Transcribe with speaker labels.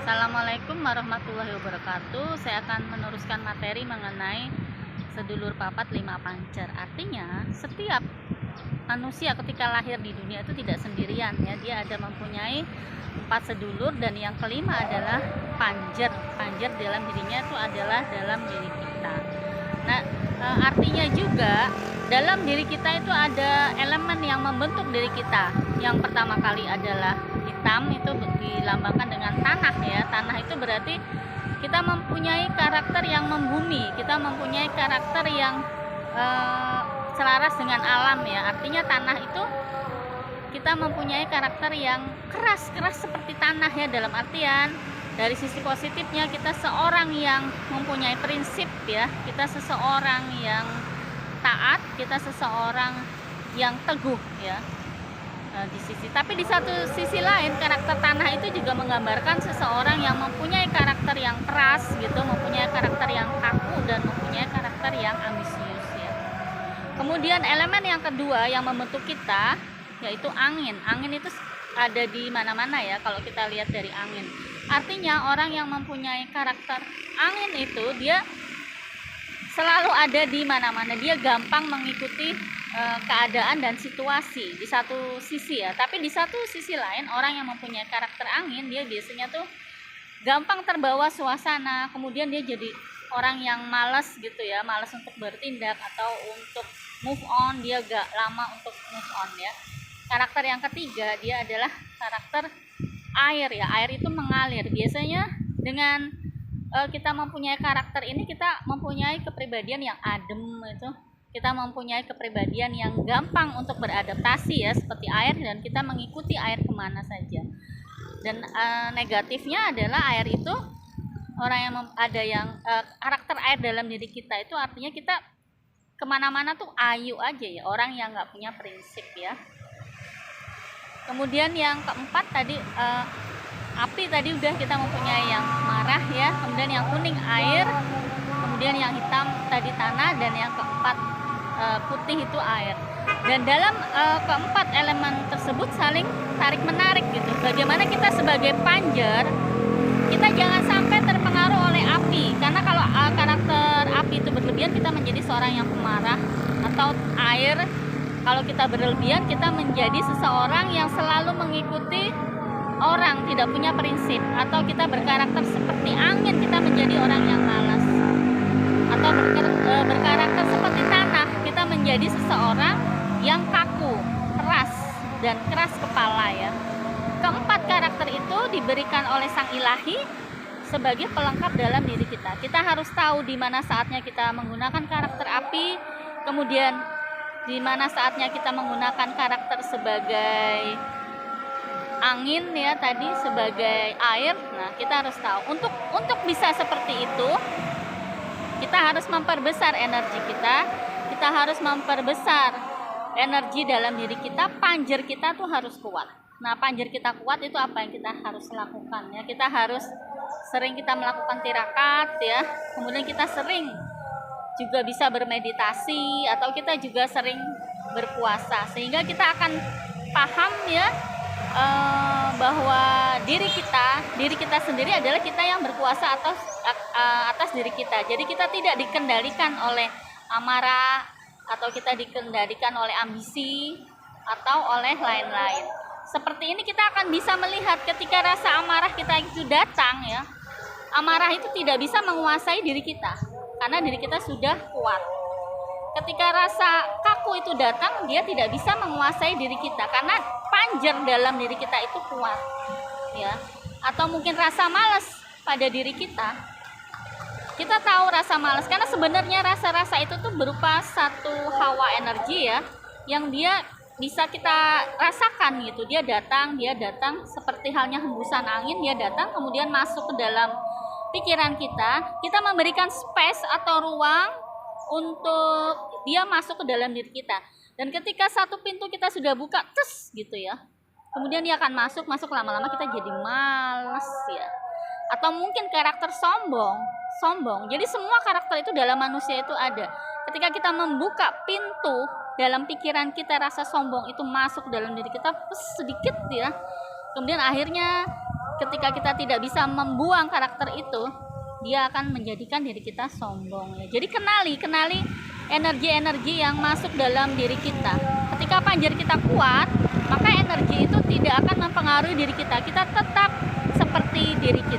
Speaker 1: Assalamualaikum warahmatullahi wabarakatuh. Saya akan meneruskan materi mengenai sedulur papat lima pancer. Artinya, setiap manusia ketika lahir di dunia itu tidak sendirian ya. Dia ada mempunyai 4 sedulur dan yang kelima adalah panjer. Panjer dalam dirinya itu adalah dalam diri kita. Nah, artinya juga dalam diri kita itu ada elemen yang membentuk diri kita. Yang pertama kali adalah hitam, itu dilambangkan dengan tanah ya. Tanah itu berarti kita mempunyai karakter yang membumi, kita mempunyai karakter yang selaras dengan alam ya. Artinya tanah itu kita mempunyai karakter yang keras seperti tanah ya, dalam artian dari sisi positifnya kita seorang yang mempunyai prinsip ya, kita seseorang yang taat, kita seseorang yang teguh ya. Tapi di satu sisi lain karakter tanah itu juga menggambarkan seseorang yang mempunyai karakter yang keras gitu, mempunyai karakter yang kaku dan mempunyai karakter yang ambisius ya. Kemudian elemen yang kedua yang membentuk kita yaitu angin. Angin itu ada di mana-mana ya kalau kita lihat dari angin. Artinya orang yang mempunyai karakter angin itu dia selalu ada di mana-mana, dia gampang mengikuti keadaan dan situasi di satu sisi ya. Tapi di satu sisi lain orang yang mempunyai karakter angin dia biasanya tuh gampang terbawa suasana, kemudian dia jadi orang yang malas gitu ya, malas untuk bertindak atau untuk move on, dia gak lama untuk move on ya. Karakter yang ketiga dia adalah karakter air ya. Air itu mengalir. Biasanya dengan kita mempunyai karakter ini, kita mempunyai kepribadian yang adem itu, kita mempunyai kepribadian yang gampang untuk beradaptasi ya, seperti air, dan kita mengikuti air kemana saja. Dan negatifnya adalah air itu orang yang ada yang karakter air dalam diri kita itu artinya kita kemana-mana tuh ayu aja ya, orang yang nggak punya prinsip ya. Kemudian yang keempat tadi api, tadi udah kita mempunyai yang marah ya, kemudian yang kuning air, kemudian yang hitam tadi tanah, dan yang keempat putih itu air. Dan dalam keempat elemen tersebut saling tarik menarik gitu. Bagaimana kita sebagai panjer, kita jangan sampai terpengaruh oleh api, karena kalau karakter api itu berlebihan kita menjadi seorang yang pemarah, atau air kalau kita berlebihan kita menjadi seseorang yang selalu mengikuti orang, tidak punya prinsip, atau kita berkarakter seperti angin, kita menjadi orang yang malas, atau berkarakter seperti tanah, kita menjadi seseorang yang kaku, keras kepala ya. Keempat karakter itu diberikan oleh Sang Ilahi sebagai pelengkap dalam diri kita. Kita harus tahu di mana saatnya kita menggunakan karakter api, kemudian di mana saatnya kita menggunakan karakter sebagai angin ya, tadi sebagai air. Nah, kita harus tahu untuk bisa seperti itu kita harus memperbesar energi kita harus memperbesar energi dalam diri kita. Panjer kita tuh harus kuat. Nah, panjer kita kuat itu apa yang kita harus lakukan ya? Kita harus sering kita melakukan tirakat ya, kemudian kita sering juga bisa bermeditasi, atau kita juga sering berpuasa, sehingga kita akan paham ya bahwa diri kita sendiri adalah kita yang berkuasa atas diri kita. Jadi kita tidak dikendalikan oleh amarah, atau kita dikendalikan oleh ambisi atau oleh lain-lain. Seperti ini kita akan bisa melihat ketika rasa amarah kita itu datang ya. Amarah itu tidak bisa menguasai diri kita karena diri kita sudah kuat. Ketika rasa kaku itu datang, dia tidak bisa menguasai diri kita karena panjer dalam diri kita itu kuat ya. Atau mungkin rasa malas pada diri kita. Kita tahu rasa malas karena sebenarnya rasa-rasa itu tuh berupa satu hawa energi ya, yang dia bisa kita rasakan gitu. Dia datang seperti halnya hembusan angin, dia datang kemudian masuk ke dalam pikiran kita memberikan space atau ruang untuk dia masuk ke dalam diri kita. Dan ketika satu pintu kita sudah buka gitu ya, kemudian dia akan masuk lama-lama kita jadi malas ya. Atau mungkin karakter sombong. Jadi semua karakter itu dalam manusia itu ada. Ketika kita membuka pintu dalam pikiran kita, rasa sombong itu masuk dalam diri kita sedikit ya, kemudian akhirnya ketika ketika kita tidak bisa membuang karakter itu, dia akan menjadikan diri kita sombong ya. Jadi kenali energi-energi yang masuk dalam diri kita. Ketika panjer kita kuat, maka energi itu tidak akan mempengaruhi diri kita. Kita tetap seperti diri kita.